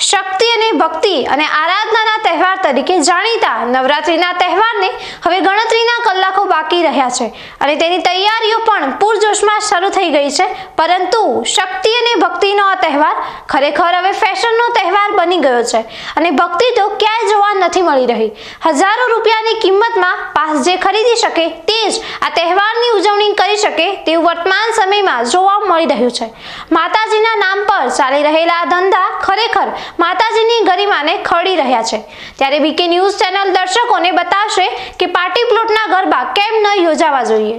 શક્તિ અને ભક્તિ અને આરાધનાના તહેવાર તરીકે જાણીતા નવરાત્રિના તહેવારને હવે ગણતરીના કલાકો બાકી રહ્યા છે અને તેની તૈયારીઓ પણ પૂરજોશમાં શરૂ થઈ ગઈ છે। પરંતુ શક્તિ અને ભક્તિનો આ તહેવાર ખરેખર હવે ફેશનનો તહેવાર બની ગયો છે અને ભક્તિ તો ક્યાંય જોવા નથી મળી રહી। હજારો રૂપિયાની કિંમતમાં પાસ જે ખરીદી શકે તે જ આ તહેવારની ઉજવણી કરી શકે તેવું વર્તમાન સમયમાં જોવા મળી રહ્યું છે। માતાજીના નામ પર ચાલી રહેલા આ ધંધા ખરેખર માતાજીની ગરિમાને ખરડી રહ્યા છે। ત્યારે બીકે ન્યૂઝ ચેનલ દર્શકોને બતાવશે કે પાર્ટી પ્લોટના ગરબા કેમ ન યોજાવા જોઈએ।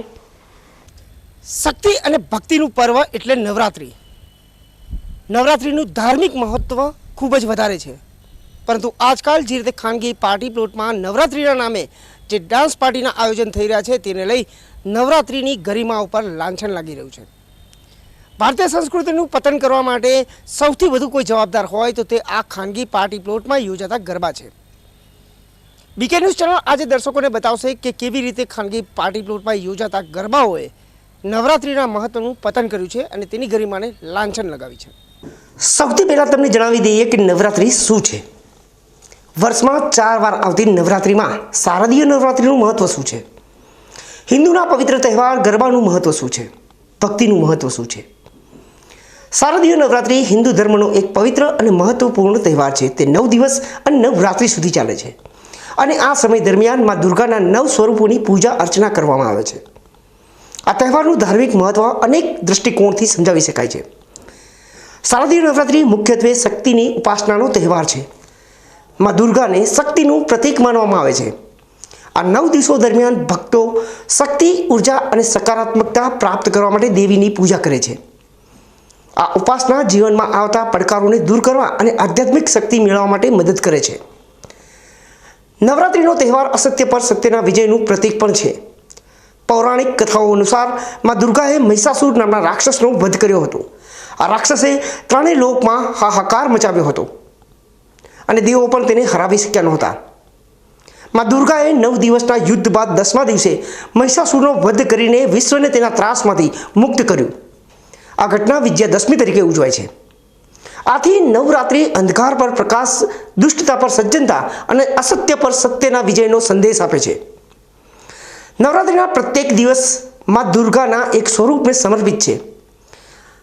શક્તિ અને ભક્તિનું પર્વ એટલે નવરાત્રિ। નવરાત્રિનું ધાર્મિક મહત્વ ખૂબ જ વધારે છે, પરંતુ આજકાલ જે રીતે ખાનગી પાર્ટી પ્લોટમાં નવરાત્રિના નામે જે ડાન્સ પાર્ટીના આયોજન થઈ રહ્યા છે તેને લઈ નવરાત્રિની ગરિમા ઉપર લાંછન લાગી રહ્યું છે। ભારતીય સંસ્કૃતિનું પતન કરવા માટે સૌથી વધુ કોઈ જવાબદાર હોય તો તે આ ખાનગી પાર્ટી પ્લોટમાં યોજાતા ગરબા છે। બીકે ન્યૂઝ ચેનલ આજે દર્શકોને બતાવશે કે કેવી રીતે ખાનગી પાર્ટી પ્લોટમાં યોજાતા ગરબાઓએ નવરાત્રિના મહત્વનું પતન કર્યું છે અને તેની ગરિમાને લાંછન લગાવી છે। સૌથી પહેલાં તમને જણાવી દઈએ કે નવરાત્રિ શું છે। વર્ષમાં 4 વાર આવતી નવરાત્રિમાં શારદીય નવરાત્રિનું મહત્વ શું છે, હિન્દુના પવિત્ર તહેવાર ગરબાનું મહત્વ શું છે, ભક્તિનું મહત્વ શું છે। શારદીય નવરાત્રિ હિન્દુ ધર્મનો એક પવિત્ર અને મહત્વપૂર્ણ તહેવાર છે। તે 9 દિવસ અને 9 રાત્રિ સુધી ચાલે છે અને આ સમય દરમિયાન માં દુર્ગાના 9 સ્વરૂપોની પૂજા અર્ચના કરવામાં આવે છે। આ તહેવારનું ધાર્મિક મહત્વ અનેક દૃષ્ટિકોણથી સમજાવી શકાય છે। શારદીય નવરાત્રિ મુખ્યત્વે શક્તિની ઉપાસનાનો તહેવાર છે। માં દુર્ગાને શક્તિનું પ્રતીક માનવામાં આવે છે। આ 9 દિવસો દરમિયાન ભક્તો શક્તિ, ઉર્જા અને સકારાત્મકતા પ્રાપ્ત કરવા માટે દેવીની પૂજા કરે છે। આ ઉપાસના જીવનમાં આવતા પડકારોને દૂર કરવા અને આધ્યાત્મિક શક્તિ મેળવવા માટે મદદ કરે છે। નવરાત્રિનો તહેવાર અસત્ય પર સત્યના વિજયનું પ્રતીક પણ છે। પૌરાણિક કથાઓ અનુસાર માં દુર્ગાએ મહિષાસુર નામના રાક્ષસનો વધ કર્યો હતો। આ રાક્ષસે ત્રણેય લોકમાં હાહાકાર મચાવ્યો હતો અને દેવો પણ તેને હરાવી શક્યા નહોતા। માં દુર્ગાએ 9 દિવસના યુદ્ધ બાદ 10મા દિવસે મહિષાસુરનો વધ કરીને વિશ્વને તેના ત્રાસમાંથી મુક્ત કર્યું। આ ઘટના વિજયાદશમી તરીકે ઉજવાય છે। આથી નવરાત્રિ અંધકાર પર પ્રકાશ, દુષ્ટતા પર સજ્જનતા અને અસત્ય પર સત્યના વિજયનો સંદેશ આપે છે। નવરાત્રિના પ્રત્યેક દિવસ માં દુર્ગાના એક સ્વરૂપને સમર્પિત છે।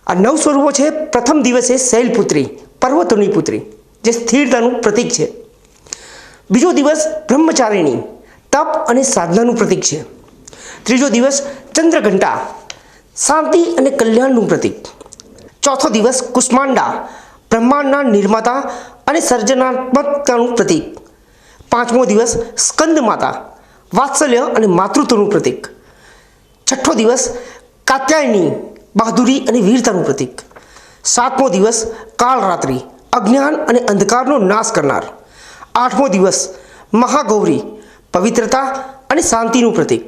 આ 9 સ્વરૂપો છે। પ્રથમ દિવસે શૈલપુત્રી, પર્વતોની પુત્રી, જે સ્થિરતાનું પ્રતીક છે। બીજો દિવસ બ્રહ્મચારિણી, તપ અને સાધનાનું પ્રતીક છે। ત્રીજો દિવસ ચંદ્રઘંટા, શાંતિ અને કલ્યાણનું પ્રતીક। ચોથો દિવસ કુષ્માંડા, બ્રહ્માંડના નિર્માતા અને સર્જનાત્મકતાનું પ્રતીક। પાંચમો દિવસ સ્કંદ માતા, વાત્સલ્ય અને માતૃત્વનું પ્રતીક। છઠ્ઠો દિવસ કાત્યાયની, બહાદુરી અને વીરતાનું પ્રતીક। સાતમો દિવસ કાળરાત્રિ, અજ્ઞાન અને અંધકારનો નાશ કરનાર। આઠમો દિવસ મહાગૌરી, પવિત્રતા અને શાંતિનું પ્રતીક।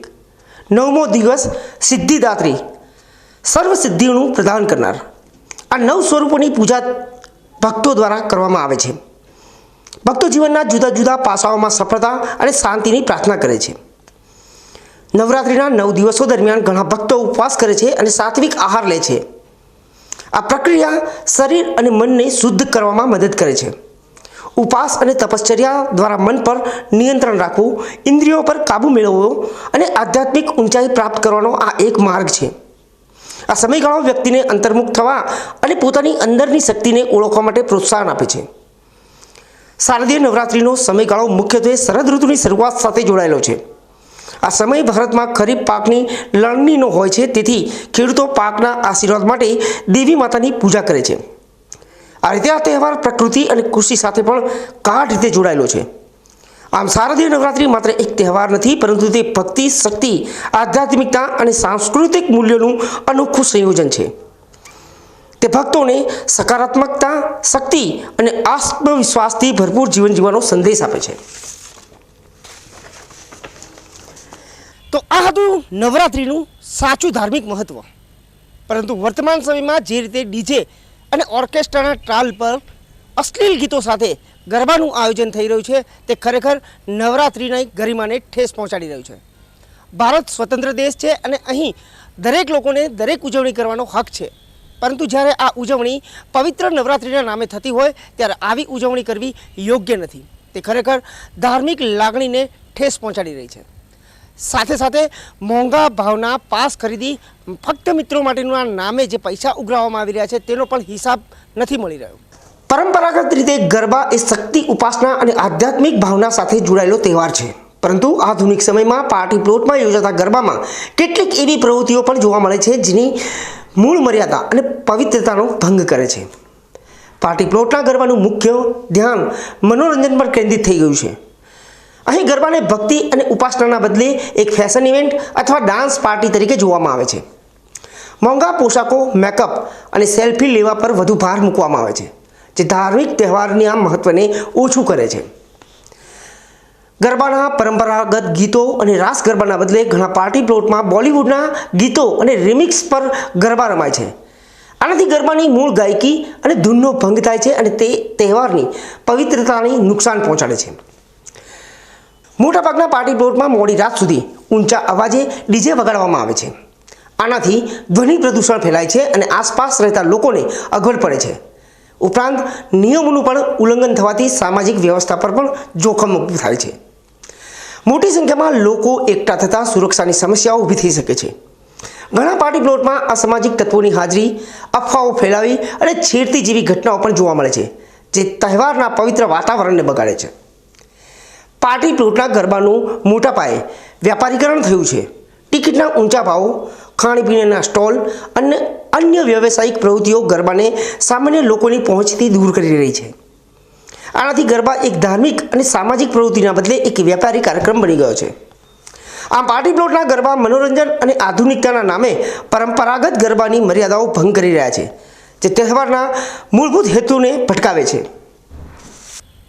નવમો દિવસ સિદ્ધિદાત્રી, સર્વ સિદ્ધિઓનું પ્રદાન કરનાર। આ 9 સ્વરૂપોની પૂજા ભક્તો દ્વારા કરવામાં આવે છે। ભક્તો જીવનના જુદા જુદા પાસાઓમાં સફળતા અને શાંતિની પ્રાર્થના કરે છે। નવરાત્રિના 9 દિવસો દરમિયાન ઘણા ભક્તો ઉપવાસ કરે છે અને સાત્વિક આહાર લે છે। આ પ્રક્રિયા શરીર અને મનને શુદ્ધ કરવામાં મદદ કરે છે। ઉપવાસ અને તપશ્ચર્યા દ્વારા મન પર નિયંત્રણ રાખવું, ઇન્દ્રિયો પર કાબૂ મેળવવો અને આધ્યાત્મિક ઊંચાઈ પ્રાપ્ત કરવાનો આ એક માર્ગ છે। આ સમયગાળો વ્યક્તિને અંતર્મુખ થવા અને પોતાની અંદરની શક્તિને ઓળખવા માટે પ્રોત્સાહન આપે છે। શારદીય નવરાત્રિનો સમયગાળો મુખ્યત્વે શરદ ઋતુની શરૂઆત સાથે જોડાયેલો છે। આ સમય ભારતમાં ખરીફ પાકની લણણીનો હોય છે, તેથી ખેડૂતો પાકના આશીર્વાદ માટે દેવી માતાની પૂજા કરે છે। આ રીતે આ તહેવાર પ્રકૃતિ અને કૃષિ સાથે પણ ગાઢ રીતે જોડાયેલો છે। આમ શારદીય નવરાત્રિ માત્ર એક તહેવાર નથી, પરંતુ તે ભક્તિ, શક્તિ, આધ્યાત્મિકતા અને સાંસ્કૃતિક મૂલ્યોનું અનોખું સંયોજન છે। તે ભક્તોને સકારાત્મકતા, શક્તિ અને આત્મવિશ્વાસથી ભરપૂર જીવન જીવવાનો સંદેશ આપે છે। તો આ હતું નવરાત્રિનું સાચું ધાર્મિક મહત્વ। પરંતુ વર્તમાન સમયમાં જે રીતે ડીજે અને ઓર્કેસ્ટ્રાના ટ્રાલ પર અશ્લીલ ગીતો સાથે ગરબાનું આયોજન થઈ રહ્યું છે, તે ખરેખર નવરાત્રિની ગરિમાને ઠેસ પહોંચાડી રહ્યું છે। ભારત સ્વતંત્ર દેશ છે અને અહીં દરેક લોકોને દરેક ઉજવણી કરવાનો હક છે। પરંતુ જ્યારે આ ઉજવણી પવિત્ર નવરાત્રિના નામે થતી હોય ત્યારે આવી ઉજવણી કરવી યોગ્ય નથી. તે ખરેખર ધાર્મિક લાગણીને ઠેસ પહોંચાડી રહી છે. સાથે સાથે મોંઘા ભાવના પાસ ખરીદી ફક્ત મિત્રો માટેના નામે જે પૈસા ઉઘરાવવામાં આવી રહ્યા છે તેનો પણ હિસાબ નથી મળી રહ્યો. પરંપરાગત રીતે ગરબા એ શક્તિ ઉપાસના અને આધ્યાત્મિક ભાવના સાથે જોડાયેલો તહેવાર છે. પરંતુ આધુનિક સમયમાં પાર્ટી પ્લોટમાં યોજાતા ગરબામાં કેટલીક એવી પ્રવૃત્તિઓ પણ જોવા મળે છે જેની મૂળ મર્યાદા અને પવિત્રતાનો ભંગ કરે છે. પાર્ટી પ્લોટના ગરબાનું મુખ્ય ધ્યાન મનોરંજન પર કેન્દ્રિત થઈ ગયું છે. અહીં ગરબાને ભક્તિ અને ઉપાસનાના બદલે એક ફેશન ઇવેન્ટ અથવા ડાન્સ પાર્ટી તરીકે જોવામાં આવે છે. મોંઘા પોશાકો, મેકઅપ અને સેલ્ફી લેવા પર વધુ ભાર મૂકવામાં આવે છે, જે ધાર્મિક તહેવારની આ મહત્વને ઓછું કરે છે. ગરબાના પરંપરાગત ગીતો અને રાસ ગરબાના બદલે ઘણા પાર્ટી પ્લોટમાં બોલિવૂડના ગીતો અને રિમિક્સ પર ગરબા રમાય છે. આનાથી ગરબાની મૂળ ગાયકી અને ધૂનનો ભંગ થાય છે અને તે તહેવારની પવિત્રતાને નુકસાન પહોંચાડે છે. મોટાભાગના પાર્ટી પ્લોટમાં મોડી રાત સુધી ઊંચા અવાજે ડીજે વગાડવામાં આવે છે. આનાથી ધ્વનિ પ્રદૂષણ ફેલાય છે અને આસપાસ રહેતા લોકોને અગવડ પડે છે. ઉપરાંત નિયમોનું પણ ઉલ્લંઘન થવાથી સામાજિક વ્યવસ્થા પર પણ જોખમ ઊભું થાય છે. મોટી સંખ્યામાં લોકો એકઠા થતાં સુરક્ષાની સમસ્યાઓ ઊભી થઈ શકે છે. ઘણા પાર્ટી પ્લોટમાં અસામાજિક તત્વોની હાજરી, અફવાઓ ફેલાવી અને છેડતી જેવી ઘટનાઓ પણ જોવા મળે છે, જે તહેવારના પવિત્ર વાતાવરણને બગાડે છે. પાર્ટી પ્લોટના ગરબાનું મોટા પાયે વ્યાપારીકરણ થયું છે. ટિકિટના ઊંચા ભાવો, ખાણીપીણીના સ્ટોલ અને અન્ય વ્યવસાયિક પ્રવૃત્તિઓ ગરબાને સામાન્ય લોકોની પહોંચથી દૂર કરી રહી છે. આનાથી ગરબા એક ધાર્મિક અને સામાજિક પ્રવૃત્તિના બદલે એક વ્યાપારી કાર્યક્રમ બની ગયો છે. આમ પાર્ટી પ્લોટના ગરબા મનોરંજન અને આધુનિકતાના નામે પરંપરાગત ગરબાની મર્યાદાઓ ભંગ કરી રહ્યા છે, જે તહેવારના મૂળભૂત હેતુને ભટકાવે છે.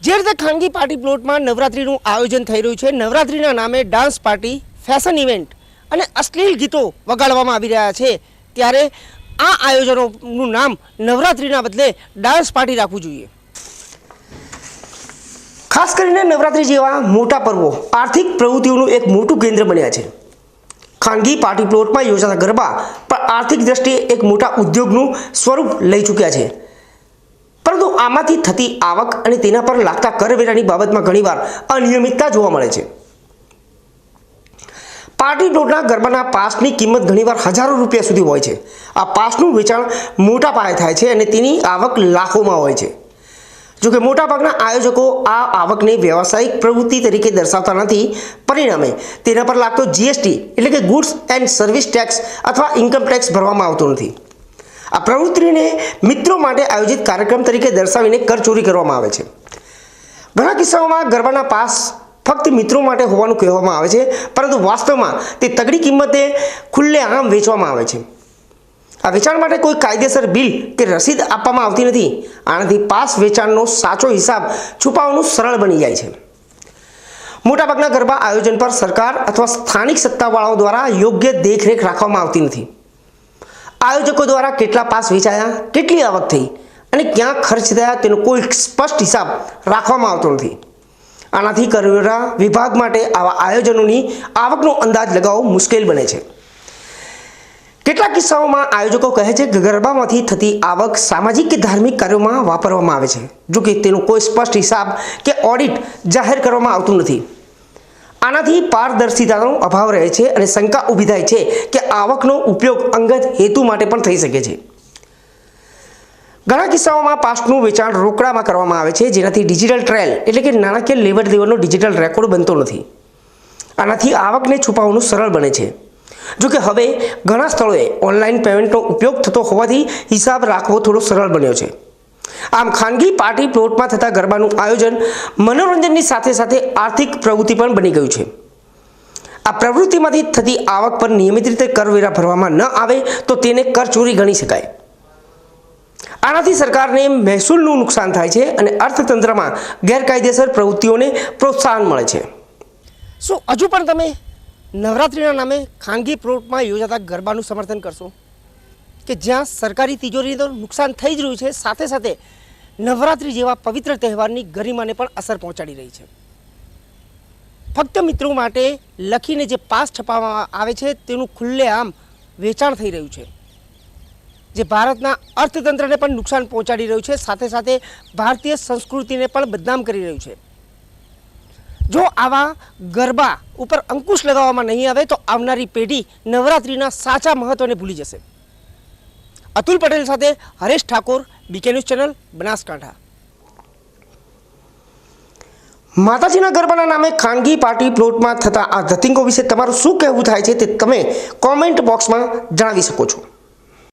જે રીતે ખાનગી પાર્ટી પ્લોટમાં નવરાત્રિનું આયોજન થઈ રહ્યું છે, નવરાત્રિના નામે ડાન્સ પાર્ટી, ફેશન ઇવેન્ટ અને અશ્લીલ ગીતો વગાડવામાં આવી રહ્યા છે, ત્યારે આ આયોજનોનું નામ નવરાત્રિના બદલે ડાન્સ પાર્ટી રાખવું જોઈએ. ખાસ કરીને નવરાત્રિ જેવા મોટા પર્વો આર્થિક પ્રવૃત્તિઓનું એક મોટું કેન્દ્ર બન્યા છે. ખાનગી પાર્ટી પ્લોટમાં યોજાતા ગરબા પણ આર્થિક દ્રષ્ટિએ એક મોટા ઉદ્યોગનું સ્વરૂપ લઈ ચૂક્યા છે. પરંતુ આમાંથી થતી આવક અને તેના પર લાગતા કરવેરાની બાબતમાં ઘણીવાર અનિયમિતતા જોવા મળે છે. પાર્ટી પ્લોટના ગરબાના પાસની કિંમત ઘણીવાર હજારો રૂપિયા સુધી હોય છે. આ પાસનું વેચાણ મોટા પાયે થાય છે અને તેની આવક લાખોમાં હોય છે. જોકે મોટાભાગના આયોજકો આ આવકને વ્યવસાયિક પ્રવૃત્તિ તરીકે દર્શાવતા નથી. પરિણામે તેના પર લાગતો જીએસટી એટલે કે ગુડ્સ એન્ડ સર્વિસ ટેક્સ અથવા ઇન્કમ ટેક્સ ભરવામાં આવતો નથી. આ પ્રવૃત્તિને મિત્રો માટે આયોજિત કાર્યક્રમ તરીકે દર્શાવીને કરચોરી કરવામાં આવે છે. ઘણા કિસ્સાઓમાં ગરબાના પાસ ફક્ત મિત્રો માટે હોવાનું કહેવામાં આવે છે, પરંતુ વાસ્તવમાં તે તગડી કિંમતે ખુલ્લેઆમ વેચવામાં આવે છે. આ વેચાણ માટે કોઈ કાયદેસર બિલ કે રસીદ આપવામાં આવતી નથી. આનાથી પાસ વેચાણનો સાચો હિસાબ છુપાવવાનું સરળ બની જાય છે. મોટાભાગના ગરબા આયોજન પર સરકાર અથવા સ્થાનિક સત્તાવાળાઓ દ્વારા યોગ્ય દેખરેખ રાખવામાં આવતી નથી. આયોજકો દ્વારા કેટલા પાસ વેચાયા, કેટલી આવક થઈ અને ક્યાં ખર્ચ થયા તેનો કોઈ સ્પષ્ટ હિસાબ રાખવામાં આવતો નથી. આનાથી કરવેરા વિભાગ માટે આવા આયોજનોની આવકનો અંદાજ લગાવવો મુશ્કેલ બને છે. કેટલાક કિસ્સાઓમાં આયોજકો કહે છે કે ગરબામાંથી થતી આવક સામાજિક કે ધાર્મિક કાર્યોમાં વાપરવામાં આવે છે, જોકે તેનો કોઈ સ્પષ્ટ હિસાબ કે ઓડિટ જાહેર કરવામાં આવતું નથી. આનાથી પારદર્શિતાનો અભાવ રહે છે અને શંકા ઊભી થાય છે કે આવકનો ઉપયોગ અંગત હેતુ માટે પણ થઈ શકે છે. ઘણા કિસ્સાઓમાં પાસનું વેચાણ રોકડામાં કરવામાં આવે છે, જેનાથી ડિજિટલ ટ્રેલ એટલે કે નાણાકીય લેવડ દેવડનો ડિજિટલ રેકોર્ડ બનતો નથી. આનાથી આવકને છુપાવવાનું સરળ બને છે. જોકે હવે ઘણા સ્થળોએ ઓનલાઈન પેમેન્ટનો ઉપયોગ થતો હોવાથી હિસાબ રાખવો થોડો સરળ બન્યો છે. આમ ખાનગી પાર્ટી પ્લોટમાં થતા ગરબાનું આયોજન મનોરંજનની સાથે સાથે આર્થિક પ્રવૃત્તિ પણ બની ગયું છે. આ પ્રવૃત્તિમાંથી થતી આવક પર નિયમિત રીતે કરવેરા ભરવામાં ન આવે તો તેને કરચોરી ગણી શકાય. આનાથી સરકારને મહેસૂલનું નુકસાન થાય છે અને અર્થતંત્રમાં ગેરકાયદેસર પ્રવૃત્તિઓને પ્રોત્સાહન મળે છે. શું હજુ પણ તમે નવરાત્રિના નામે ખાનગી પ્લોટમાં યોજાતા ગરબાનું સમર્થન કરશો કે જ્યાં સરકારી તિજોરીને તો નુકસાન થઈ જ રહ્યું છે, સાથે સાથે નવરાત્રિ જેવા પવિત્ર તહેવારની ગરિમાને પણ અસર પહોંચાડી રહી છે? ફક્ત મિત્રો માટે લખીને જે પાસ છપાવવામાં આવે છે તેનું ખુલ્લેઆમ વેચાણ થઈ રહ્યું છે, જે ભારતના અર્થતંત્રને પણ નુકસાન પહોંચાડી રહ્યું છે, સાથે સાથે ભારતીય સંસ્કૃતિને પણ બદનામ કરી રહ્યું છે. જો આવા ગરબા ઉપર અંકુશ લગાવવામાં નહીં આવે તો આવનારી પેઢી નવરાત્રિના સાચા મહત્ત્વને ભૂલી જશે. અતુલ પટેલ સાથે Haresh Thakor, BK news channel, Banaskantha. માતાજીના ગરબાના નામે ખાનગી પાર્ટી પ્લોટમાં થતા આ ધતિંગો વિશે તમારું શું કહેવું થાય છે તે તમે કોમેન્ટ બોક્સમાં જણાવી શકો છો.